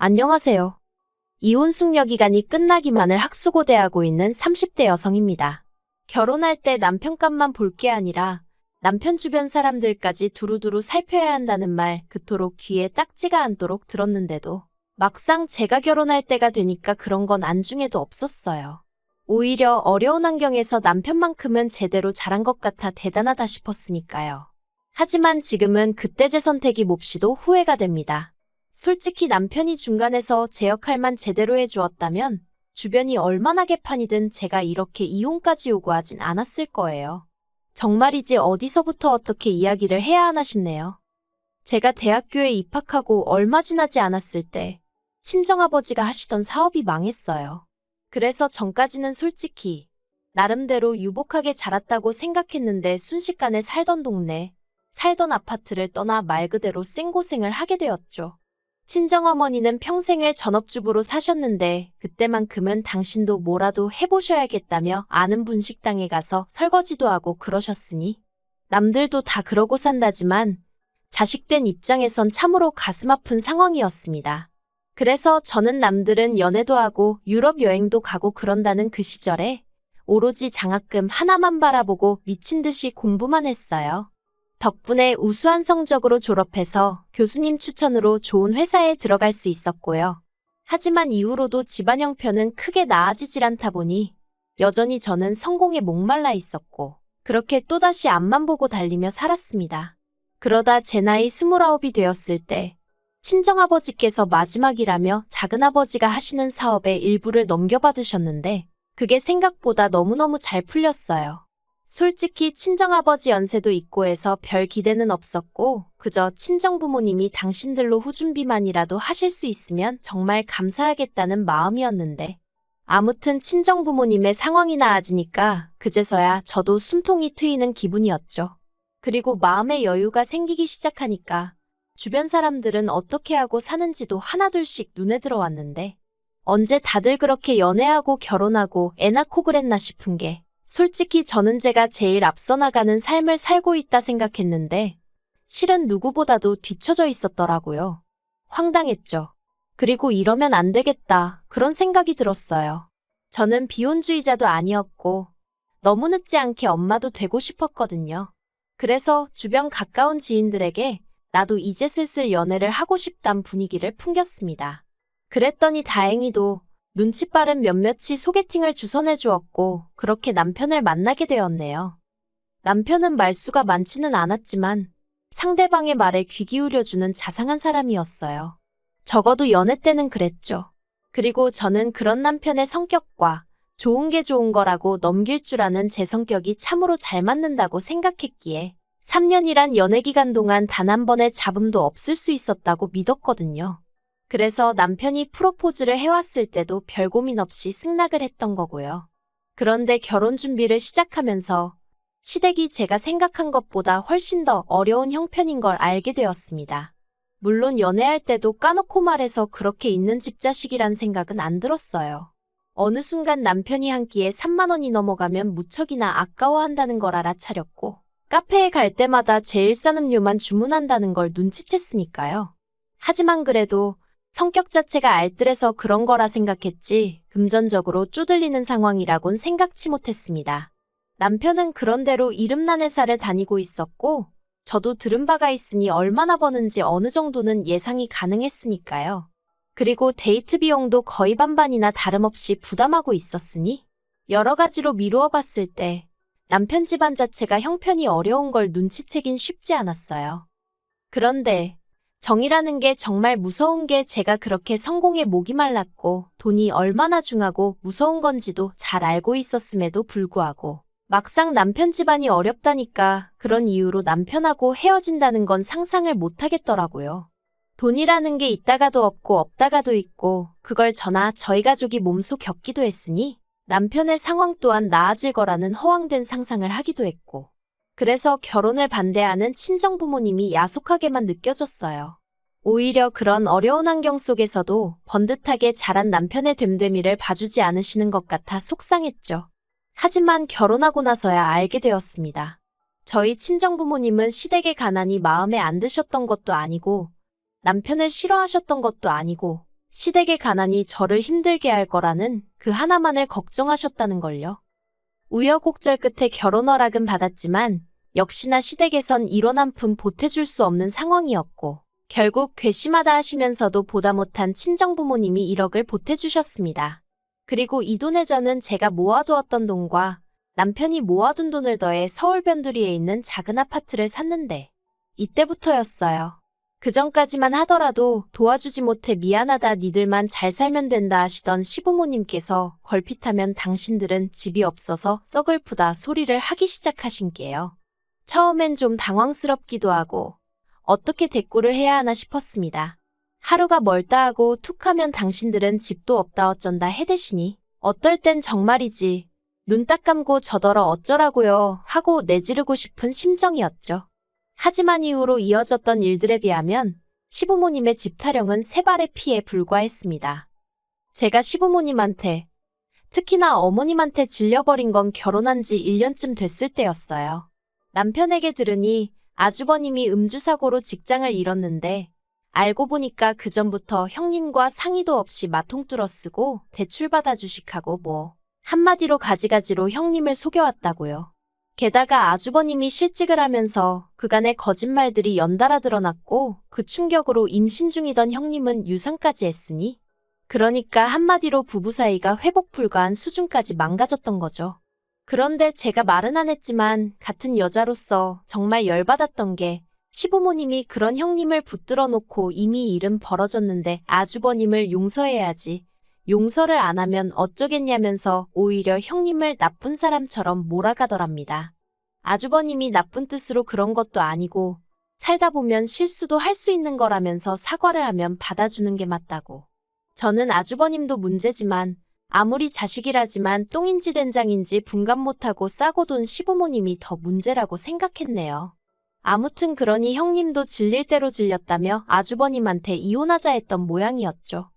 안녕하세요. 이혼 숙려 기간이 끝나기만을 학수고대하고 있는 30대 여성입니다. 결혼할 때 남편 값만 볼 게 아니라 남편 주변 사람들까지 두루두루 살펴야 한다는 말 그토록 귀에 딱지가 않도록 들었는데도 막상 제가 결혼할 때가 되니까 그런 건 안중에도 없었어요. 오히려 어려운 환경에서 남편만큼은 제대로 잘한 것 같아 대단하다 싶었으니까요. 하지만 지금은 그때 제 선택이 몹시도 후회가 됩니다. 솔직히 남편이 중간에서 제 역할만 제대로 해주었다면 주변이 얼마나 개판이든 제가 이렇게 이혼까지 요구하진 않았을 거예요. 정말이지 어디서부터 어떻게 이야기를 해야 하나 싶네요. 제가 대학교에 입학하고 얼마 지나지 않았을 때 친정아버지가 하시던 사업이 망했어요. 그래서 전까지는 솔직히 나름대로 유복하게 자랐다고 생각했는데 순식간에 살던 동네, 살던 아파트를 떠나 말 그대로 생고생을 하게 되었죠. 친정어머니는 평생을 전업주부로 사셨는데 그때만큼은 당신도 뭐라도 해보셔야겠다며 아는 분식당에 가서 설거지도 하고 그러셨으니 남들도 다 그러고 산다지만 자식된 입장에선 참으로 가슴 아픈 상황이었습니다. 그래서 저는 남들은 연애도 하고 유럽 여행도 가고 그런다는 그 시절에 오로지 장학금 하나만 바라보고 미친 듯이 공부만 했어요. 덕분에 우수한 성적으로 졸업해서 교수님 추천으로 좋은 회사에 들어갈 수 있었고요. 하지만 이후로도 집안 형편은 크게 나아지질 않다 보니 여전히 저는 성공에 목말라 있었고 그렇게 또다시 앞만 보고 달리며 살았습니다. 그러다 제 나이 29이 되었을 때 친정아버지께서 마지막이라며 작은아버지가 하시는 사업의 일부를 넘겨받으셨는데 그게 생각보다 너무너무 잘 풀렸어요. 솔직히 친정아버지 연세도 있고 해서 별 기대는 없었고 그저 친정부모님이 당신들로 후준비만이라도 하실 수 있으면 정말 감사하겠다는 마음이었는데 아무튼 친정부모님의 상황이 나아지니까 그제서야 저도 숨통이 트이는 기분이었죠. 그리고 마음의 여유가 생기기 시작하니까 주변 사람들은 어떻게 하고 사는지도 하나둘씩 눈에 들어왔는데 언제 다들 그렇게 연애하고 결혼하고 애 낳고 그랬나 싶은 게 솔직히 저는 제가 제일 앞서 나가는 삶을 살고 있다 생각했는데 실은 누구보다도 뒤처져 있었더라고요. 황당했죠. 그리고 이러면 안 되겠다 그런 생각이 들었어요. 저는 비혼주의자도 아니었고 너무 늦지 않게 엄마도 되고 싶었거든요. 그래서 주변 가까운 지인들에게 나도 이제 슬슬 연애를 하고 싶단 분위기를 풍겼습니다. 그랬더니 다행히도 눈치 빠른 몇몇이 소개팅을 주선해 주었고 그렇게 남편을 만나게 되었네요. 남편은 말수가 많지는 않았지만 상대방의 말에 귀 기울여주는 자상한 사람이었어요. 적어도 연애 때는 그랬죠. 그리고 저는 그런 남편의 성격과 좋은 게 좋은 거라고 넘길 줄 아는 제 성격이 참으로 잘 맞는다고 생각했기에 3년이란 연애 기간 동안 단 한 번의 잡음도 없을 수 있었다고 믿었거든요. 그래서 남편이 프로포즈를 해왔을 때도 별 고민 없이 승낙을 했던 거고요. 그런데 결혼 준비를 시작하면서 시댁이 제가 생각한 것보다 훨씬 더 어려운 형편인 걸 알게 되었습니다. 물론 연애할 때도 까놓고 말해서 그렇게 있는 집 자식이란 생각은 안 들었어요. 어느 순간 남편이 한 끼에 3만 원이 넘어가면 무척이나 아까워한다는 걸 알아차렸고 카페에 갈 때마다 제일 싼 음료만 주문한다는 걸 눈치챘으니까요. 하지만 그래도 성격 자체가 알뜰해서 그런 거라 생각했지 금전적으로 쪼들리는 상황이라곤 생각치 못했습니다. 남편은 그런대로 이름난 회사를 다니고 있었고 저도 들은 바가 있으니 얼마나 버는지 어느 정도는 예상이 가능했으니까요. 그리고 데이트 비용도 거의 반반이나 다름없이 부담하고 있었으니 여러 가지로 미루어 봤을 때 남편 집안 자체가 형편이 어려운 걸 눈치채긴 쉽지 않았어요. 그런데 정이라는 게 정말 무서운 게 제가 그렇게 성공에 목이 말랐고 돈이 얼마나 중하고 무서운 건지도 잘 알고 있었음에도 불구하고 막상 남편 집안이 어렵다니까 그런 이유로 남편하고 헤어진다는 건 상상을 못 하겠더라고요. 돈이라는 게 있다가도 없고 없다가도 있고 그걸 저나 저희 가족이 몸소 겪기도 했으니 남편의 상황 또한 나아질 거라는 허황된 상상을 하기도 했고 그래서 결혼을 반대하는 친정부모님이 야속하게만 느껴졌어요. 오히려 그런 어려운 환경 속에서도 번듯하게 자란 남편의 됨됨이를 봐주지 않으시는 것 같아 속상했죠. 하지만 결혼하고 나서야 알게 되었습니다. 저희 친정부모님은 시댁의 가난이 마음에 안 드셨던 것도 아니고 남편을 싫어하셨던 것도 아니고 시댁의 가난이 저를 힘들게 할 거라는 그 하나만을 걱정하셨다는 걸요. 우여곡절 끝에 결혼 허락은 받았지만 역시나 시댁에선 이혼 한 푼 보태줄 수 없는 상황이었고 결국 괘씸하다 하시면서도 보다 못한 친정부모님이 1억을 보태주셨습니다. 그리고 이 돈에 저는 제가 모아두었던 돈과 남편이 모아둔 돈을 더해 서울 변두리에 있는 작은 아파트를 샀는데 이때부터였어요. 그전까지만 하더라도 도와주지 못해 미안하다 니들만 잘 살면 된다 하시던 시부모님께서 걸핏하면 당신들은 집이 없어서 썩을프다 소리를 하기 시작하신 게요. 처음엔 좀 당황스럽기도 하고 어떻게 대꾸를 해야 하나 싶었습니다. 하루가 멀다 하고 툭하면 당신들은 집도 없다 어쩐다 해대시니 어떨 땐 정말이지 눈 딱 감고 저더러 어쩌라고요 하고 내지르고 싶은 심정이었죠. 하지만 이후로 이어졌던 일들에 비하면 시부모님의 집 타령은 세 발의 피에 불과했습니다. 제가 시부모님한테, 특히나 어머님한테 질려버린 건 결혼한 지 1년쯤 됐을 때였어요. 남편에게 들으니 아주버님이 음주사고로 직장을 잃었는데 알고 보니까 그전부터 형님과 상의도 없이 마통뚫어 쓰고 대출받아 주식하고 뭐 한마디로 가지가지로 형님을 속여왔다고요. 게다가 아주버님이 실직을 하면서 그간의 거짓말들이 연달아 드러났고 그 충격으로 임신 중이던 형님은 유산까지 했으니 그러니까 한마디로 부부 사이가 회복 불가한 수준까지 망가졌던 거죠. 그런데 제가 말은 안 했지만 같은 여자로서 정말 열받았던 게 시부모님이 그런 형님을 붙들어 놓고 이미 일은 벌어졌는데 아주버님을 용서해야지. 용서를 안 하면 어쩌겠냐면서 오히려 형님을 나쁜 사람처럼 몰아가더랍니다. 아주버님이 나쁜 뜻으로 그런 것도 아니고 살다 보면 실수도 할 수 있는 거라면서 사과를 하면 받아주는 게 맞다고. 저는 아주버님도 문제지만 아무리 자식이라지만 똥인지 된장인지 분간 못하고 싸고 돈 시부모님이 더 문제라고 생각했네요. 아무튼 그러니 형님도 질릴 대로 질렸다며 아주버님한테 이혼하자 했던 모양이었죠.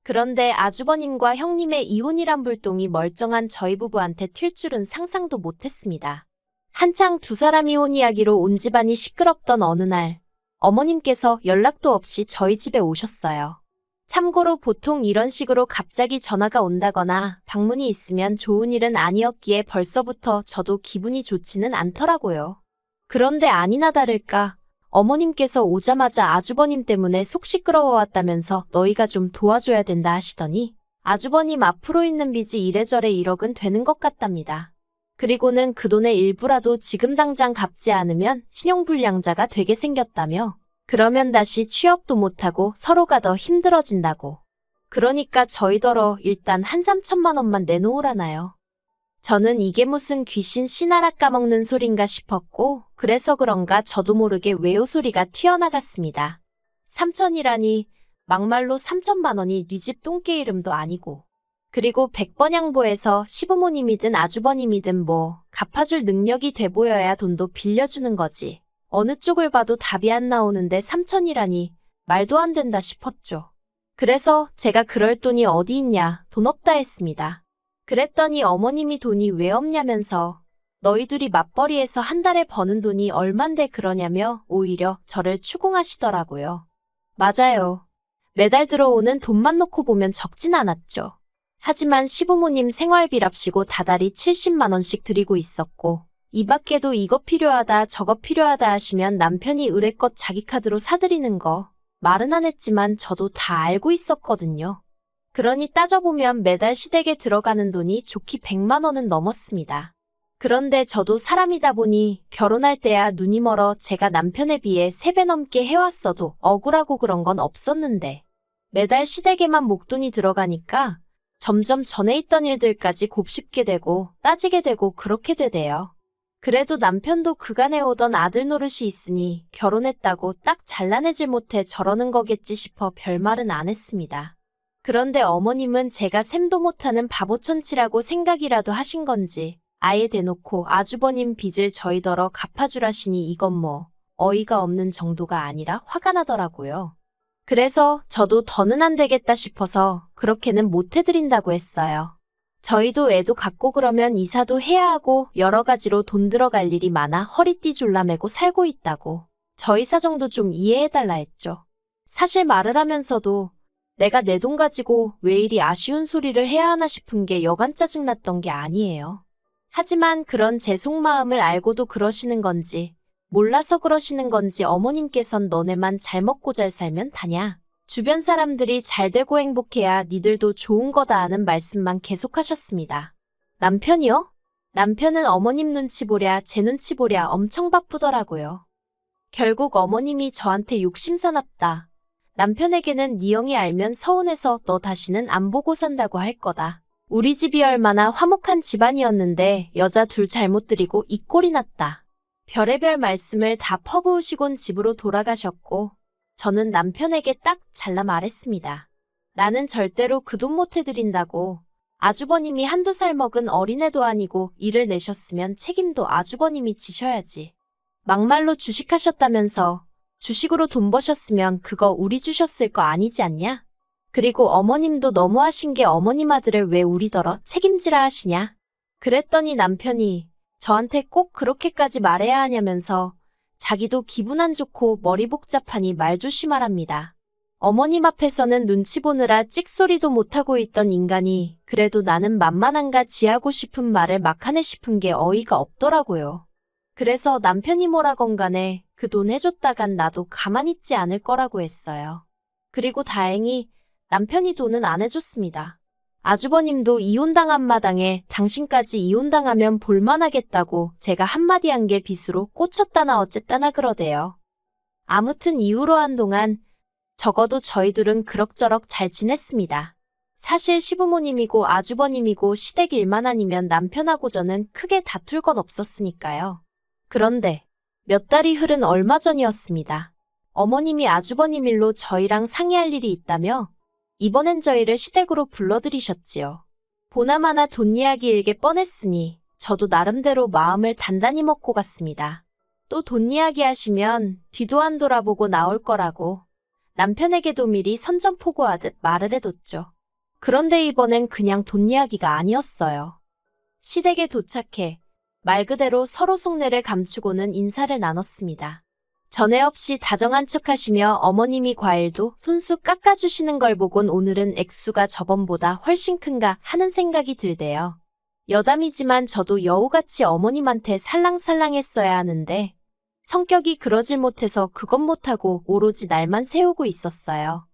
그런데 아주버님과 형님의 이혼이란 불똥이 멀쩡한 저희 부부한테 튈 줄은 상상도 못했습니다. 한창 두 사람 이혼 이야기로 온 집안이 시끄럽던 어느 날 어머님께서 연락도 없이 저희 집에 오셨어요. 참고로 보통 이런 식으로 갑자기 전화가 온다거나 방문이 있으면 좋은 일은 아니었기에 벌써부터 저도 기분이 좋지는 않더라고요. 그런데 아니나 다를까 어머님께서 오자마자 아주버님 때문에 속 시끄러워왔다면서 너희가 좀 도와줘야 된다 하시더니 아주버님 앞으로 있는 빚이 이래저래 1억은 되는 것 같답니다. 그리고는 그 돈의 일부라도 지금 당장 갚지 않으면 신용불량자가 되게 생겼다며 그러면 다시 취업도 못하고 서로가 더 힘들어진다고. 그러니까 저희더러 일단 한 3천만 원만 내놓으라나요. 저는 이게 무슨 귀신 씨나라 까먹는 소린가 싶었고 그래서 그런가 저도 모르게 외요 소리가 튀어나갔습니다. 3천이라니 막말로 3천만 원이 네 집 똥개 이름도 아니고 그리고 100번 양보해서 시부모님이든 아주버님이든 뭐 갚아줄 능력이 돼 보여야 돈도 빌려주는 거지. 어느 쪽을 봐도 답이 안 나오는데 3천이라니 말도 안 된다 싶었죠. 그래서 제가 그럴 돈이 어디 있냐 돈 없다 했습니다. 그랬더니 어머님이 돈이 왜 없냐면서 너희들이 맞벌이해서 한 달에 버는 돈이 얼만데 그러냐며 오히려 저를 추궁하시더라고요. 맞아요. 매달 들어오는 돈만 놓고 보면 적진 않았죠. 하지만 시부모님 생활비랍시고 다달이 70만 원씩 드리고 있었고 이 밖에도 이거 필요하다 저거 필요하다 하시면 남편이 의뢰껏 자기 카드로 사드리는 거 말은 안 했지만 저도 다 알고 있었거든요. 그러니 따져보면 매달 시댁에 들어가는 돈이 좋기 100만 원은 넘었습니다. 그런데 저도 사람이다 보니 결혼할 때야 눈이 멀어 제가 남편에 비해 3배 넘게 해왔어도 억울하고 그런 건 없었는데 매달 시댁에만 목돈이 들어가니까 점점 전에 있던 일들까지 곱씹게 되고 따지게 되고 그렇게 되대요. 그래도 남편도 그간에 오던 아들 노릇이 있으니 결혼했다고 딱 잘라내질 못해 저러는 거겠지 싶어 별말은 안 했습니다. 그런데 어머님은 제가 셈도 못하는 바보천치라고 생각이라도 하신 건지 아예 대놓고 아주버님 빚을 저희더러 갚아주라시니 이건 뭐 어이가 없는 정도가 아니라 화가 나더라고요. 그래서 저도 더는 안 되겠다 싶어서 그렇게는 못 해드린다고 했어요. 저희도 애도 갖고 그러면 이사도 해야 하고 여러 가지로 돈 들어갈 일이 많아 허리띠 졸라매고 살고 있다고 저희 사정도 좀 이해해달라 했죠. 사실 말을 하면서도 내가 내 돈 가지고 왜 이리 아쉬운 소리를 해야 하나 싶은 게 여간 짜증났던 게 아니에요. 하지만 그런 제 속마음을 알고도 그러시는 건지 몰라서 그러시는 건지 어머님께선 너네만 잘 먹고 잘 살면 다냐. 주변 사람들이 잘 되고 행복해야 니들도 좋은 거다 하는 말씀만 계속하셨습니다. 남편이요? 남편은 어머님 눈치 보랴 제 눈치 보랴 엄청 바쁘더라고요. 결국 어머님이 저한테 욕심사납다. 남편에게는 네 형이 알면 서운해서 너 다시는 안 보고 산다고 할 거다. 우리 집이 얼마나 화목한 집안이었는데 여자 둘 잘못 들이고 이 꼴이 났다. 별의별 말씀을 다 퍼부으시곤 집으로 돌아가셨고 저는 남편에게 딱 잘라 말했습니다. 나는 절대로 그 돈 못 해드린다고. 아주버님이 한두 살 먹은 어린애도 아니고 일을 내셨으면 책임도 아주버님이 지셔야지. 막말로 주식하셨다면서 주식으로 돈 버셨으면 그거 우리 주셨을 거 아니지 않냐? 그리고 어머님도 너무하신 게 어머님 아들을 왜 우리더러 책임지라 하시냐? 그랬더니 남편이 저한테 꼭 그렇게까지 말해야 하냐면서 자기도 기분 안 좋고 머리 복잡하니 말 조심하랍니다. 어머님 앞에서는 눈치 보느라 찍소리도 못하고 있던 인간이 그래도 나는 만만한가 지하고 싶은 말을 막 하네 싶은 게 어이가 없더라고요. 그래서 남편이 뭐라건 간에 그 돈 해줬다간 나도 가만히 있지 않을 거라고 했어요. 그리고 다행히 남편이 돈은 안 해줬습니다. 아주버님도 이혼당한 마당에 당신까지 이혼당하면 볼만하겠다고 제가 한마디 한 게 빚으로 꽂혔다나 어쨌다나 그러대요. 아무튼 이후로 한동안 적어도 저희 둘은 그럭저럭 잘 지냈습니다. 사실 시부모님이고 아주버님이고 시댁 일만 아니면 남편하고 저는 크게 다툴 건 없었으니까요. 그런데 몇 달이 흐른 얼마 전이었습니다. 어머님이 아주버님 일로 저희랑 상의할 일이 있다며 이번엔 저희를 시댁으로 불러들이셨지요. 보나마나 돈 이야기 일게 뻔했으니 저도 나름대로 마음을 단단히 먹고 갔습니다. 또 돈 이야기 하시면 뒤도 안 돌아보고 나올 거라고 남편에게도 미리 선전포고하듯 말을 해뒀죠. 그런데 이번엔 그냥 돈 이야기가 아니었어요. 시댁에 도착해 말 그대로 서로 속내를 감추고는 인사를 나눴습니다. 전에 없이 다정한 척하시며 어머님이 과일도 손수 깎아주시는 걸 보곤 오늘은 액수가 저번보다 훨씬 큰가 하는 생각이 들대요. 여담이지만 저도 여우같이 어머님한테 살랑살랑했어야 하는데 성격이 그러질 못해서 그건 못하고 오로지 날만 세우고 있었어요.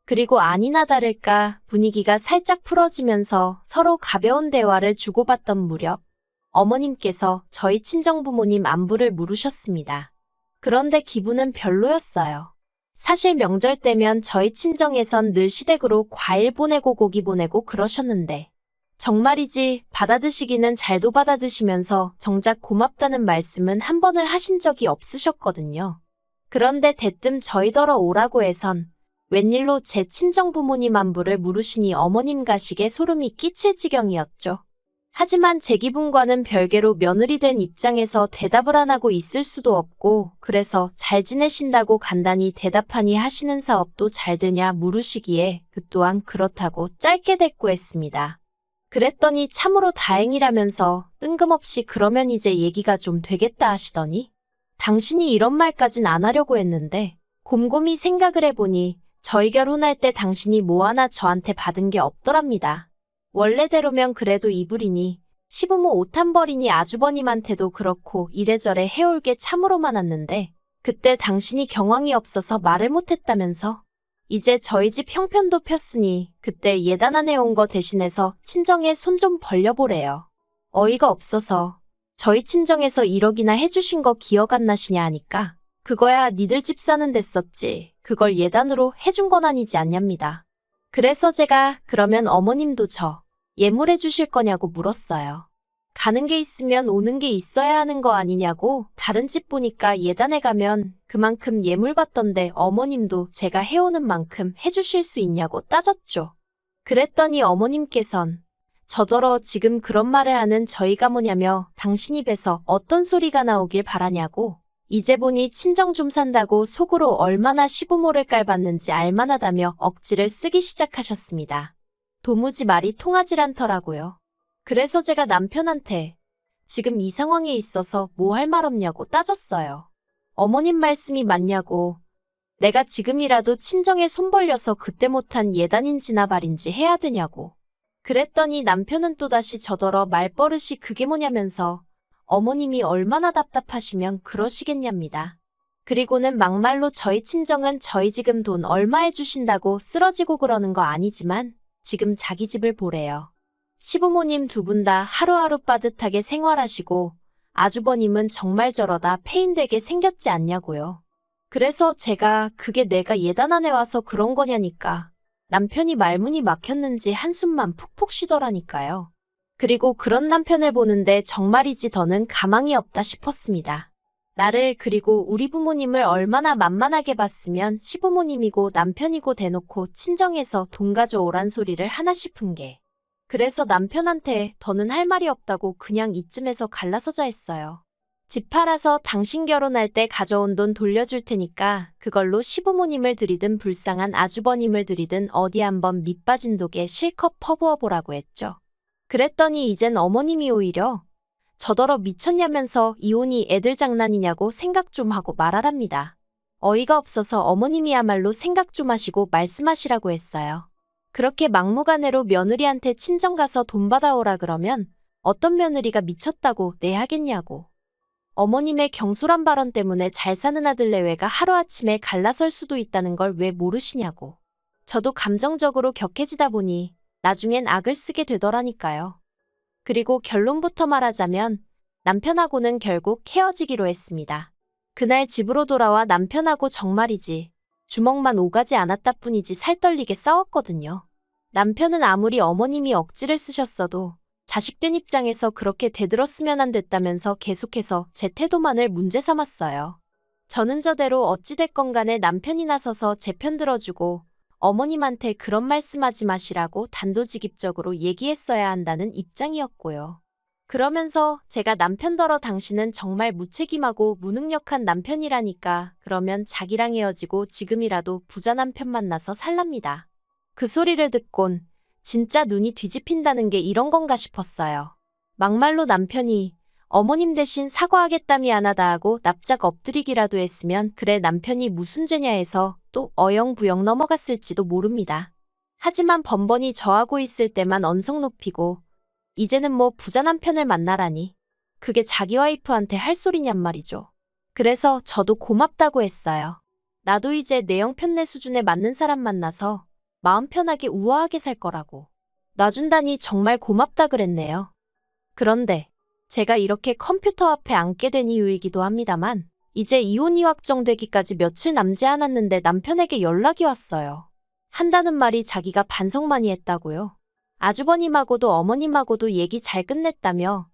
그리고 아니나 다를까 분위기가 살짝 풀어지면서 서로 가벼운 대화를 주고받던 무렵 어머님께서 저희 친정부모님 안부를 물으셨습니다. 그런데 기분은 별로였어요. 사실 명절 때면 저희 친정에선 늘 시댁으로 과일 보내고 고기 보내고 그러셨는데 정말이지 받아드시기는 잘도 받아드시면서 정작 고맙다는 말씀은 한 번을 하신 적이 없으셨거든요. 그런데 대뜸 저희더러 오라고 해선 웬일로 제 친정부모님 안부를 물으시니 어머님 가식에 소름이 끼칠 지경이었죠. 하지만 제 기분과는 별개로 며느리 된 입장에서 대답을 안 하고 있을 수도 없고 그래서 잘 지내신다고 간단히 대답하니 하시는 사업도 잘 되냐 물으시기에 그 또한 그렇다고 짧게 대꾸했습니다. 그랬더니 참으로 다행이라면서 뜬금없이 그러면 이제 얘기가 좀 되겠다 하시더니 당신이 이런 말까진 안 하려고 했는데 곰곰이 생각을 해보니 저희 결혼할 때 당신이 뭐 하나 저한테 받은 게 없더랍니다. 원래대로면 그래도 이불이니 시부모 옷 한 벌이니 아주버님한테도 그렇고 이래저래 해올 게 참으로 많았는데 그때 당신이 경황이 없어서 말을 못했다면서 이제 저희 집 형편도 폈으니 그때 예단안 해온 거 대신해서 친정에 손 좀 벌려보래요. 어이가 없어서 저희 친정에서 1억이나 해주신 거 기억 안 나시냐 하니까 그거야 니들 집 사는 데 썼지 그걸 예단으로 해준 건 아니지 않냐입니다. 그래서 제가 그러면 어머님도 저 예물해 주실 거냐고 물었어요. 가는 게 있으면 오는 게 있어야 하는 거 아니냐고 다른 집 보니까 예단에 가면 그만큼 예물 받던데 어머님도 제가 해오는 만큼 해주실 수 있냐고 따졌죠. 그랬더니 어머님께선 저더러 지금 그런 말을 하는 저희가 뭐냐며 당신 입에서 어떤 소리가 나오길 바라냐고 이제 보니 친정 좀 산다고 속으로 얼마나 시부모를 깔봤는지 알만하다며 억지를 쓰기 시작하셨습니다. 도무지 말이 통하질 않더라고요. 그래서 제가 남편한테 지금 이 상황에 있어서 뭐 할 말 없냐고 따졌어요. 어머님 말씀이 맞냐고 내가 지금이라도 친정에 손 벌려서 그때 못한 예단인지나 말인지 해야 되냐고. 그랬더니 남편은 또다시 저더러 말버릇이 그게 뭐냐면서 어머님이 얼마나 답답하시면 그러시겠냐입니다. 그리고는 막말로 저희 친정은 저희 지금 돈 얼마 해주신다고 쓰러지고 그러는 거 아니지만 지금 자기 집을 보래요. 시부모님 두 분 다 하루하루 빠듯하게 생활하시고 아주버님은 정말 저러다 폐인되게 생겼지 않냐고요. 그래서 제가 그게 내가 예단안에 와서 그런 거냐니까 남편이 말문이 막혔는지 한숨만 푹푹 쉬더라니까요. 그리고 그런 남편을 보는데 정말이지 더는 가망이 없다 싶었습니다. 나를 그리고 우리 부모님을 얼마나 만만하게 봤으면 시부모님이고 남편이고 대놓고 친정에서 돈 가져오란 소리를 하나 싶은 게. 그래서 남편한테 더는 할 말이 없다고 그냥 이쯤에서 갈라서자 했어요. 집 팔아서 당신 결혼할 때 가져온 돈 돌려줄 테니까 그걸로 시부모님을 들이든 불쌍한 아주버님을 들이든 어디 한번 밑빠진 독에 실컷 퍼부어보라고 했죠. 그랬더니 이젠 어머님이 오히려 저더러 미쳤냐면서 이혼이 애들 장난이냐고 생각 좀 하고 말하랍니다. 어이가 없어서 어머님이야말로 생각 좀 하시고 말씀하시라고 했어요. 그렇게 막무가내로 며느리한테 친정 가서 돈 받아오라 그러면 어떤 며느리가 미쳤다고 내 하겠냐고. 어머님의 경솔한 발언 때문에 잘 사는 아들 내외가 하루아침에 갈라설 수도 있다는 걸 왜 모르시냐고. 저도 감정적으로 격해지다 보니 나중엔 악을 쓰게 되더라니까요. 그리고 결론부터 말하자면 남편하고는 결국 헤어지기로 했습니다. 그날 집으로 돌아와 남편하고 정말이지 주먹만 오가지 않았다 뿐이지 살떨리게 싸웠거든요. 남편은 아무리 어머님이 억지를 쓰셨어도 자식된 입장에서 그렇게 대들었으면 안 됐다면서 계속해서 제 태도만을 문제 삼았어요. 저는 저대로 어찌됐건 간에 남편이 나서서 제 편 들어주고 어머님한테 그런 말씀하지 마시라고 단도직입적으로 얘기했어야 한다는 입장이었고요. 그러면서 제가 남편더러 당신은 정말 무책임하고 무능력한 남편이라니까 그러면 자기랑 헤어지고 지금이라도 부자 남편 만나서 살랍니다. 그 소리를 듣곤 진짜 눈이 뒤집힌다는 게 이런 건가 싶었어요. 막말로 남편이 어머님 대신 사과하겠다미 안 하다 하고 납작 엎드리기라도 했으면 그래 남편이 무슨 죄냐 해서 또 어영부영 넘어갔을지도 모릅니다. 하지만 번번이 저하고 있을 때만 언성 높이고 이제는 뭐 부자 남편을 만나라니 그게 자기 와이프한테 할 소리냔 말이죠. 그래서 저도 고맙다고 했어요. 나도 이제 내 형편내 수준에 맞는 사람 만나서 마음 편하게 우아하게 살 거라고. 놔준다니 정말 고맙다 그랬네요. 그런데 제가 이렇게 컴퓨터 앞에 앉게 된 이유이기도 합니다만 이제 이혼이 확정되기까지 며칠 남지 않았는데 남편에게 연락이 왔어요. 한다는 말이 자기가 반성 많이 했다고요. 아주버님하고도 어머님하고도 얘기 잘 끝냈다며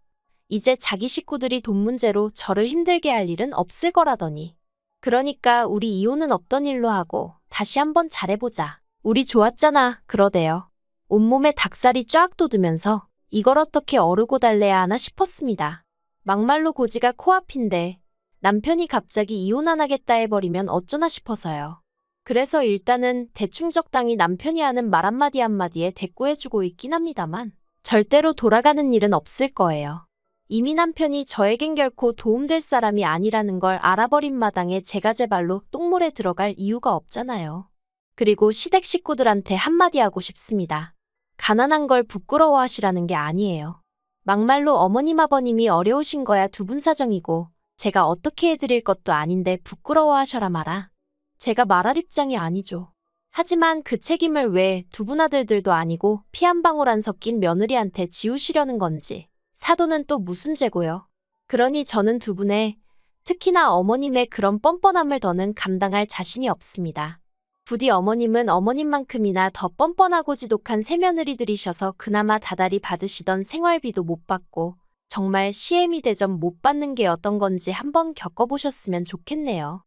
이제 자기 식구들이 돈 문제로 저를 힘들게 할 일은 없을 거라더니 그러니까 우리 이혼은 없던 일로 하고 다시 한번 잘해보자. 우리 좋았잖아 그러대요. 온몸에 닭살이 쫙 돋으면서 이걸 어떻게 어르고 달래야 하나 싶었습니다. 막말로 고지가 코앞인데 남편이 갑자기 이혼 안 하겠다 해버리면 어쩌나 싶어서요. 그래서 일단은 대충 적당히 남편이 하는 말 한마디 한마디에 대꾸해주고 있긴 합니다만 절대로 돌아가는 일은 없을 거예요. 이미 남편이 저에겐 결코 도움될 사람이 아니라는 걸 알아버린 마당에 제가 제 발로 똥물에 들어갈 이유가 없잖아요. 그리고 시댁 식구들한테 한마디 하고 싶습니다. 가난한 걸 부끄러워하시라는 게 아니에요. 막말로 어머님 아버님이 어려우신 거야 두 분 사정이고 제가 어떻게 해드릴 것도 아닌데 부끄러워하셔라 마라. 제가 말할 입장이 아니죠. 하지만 그 책임을 왜 두 분 아들들도 아니고 피 한 방울 안 섞인 며느리한테 지우시려는 건지 사도는 또 무슨 죄고요. 그러니 저는 두 분의 특히나 어머님의 그런 뻔뻔함을 더는 감당할 자신이 없습니다. 부디 어머님은 어머님만큼이나 더 뻔뻔하고 지독한 새며느리들이셔서 그나마 다달이 받으시던 생활비도 못 받고 정말 시애미 대접 못 받는 게 어떤 건지 한번 겪어보셨으면 좋겠네요.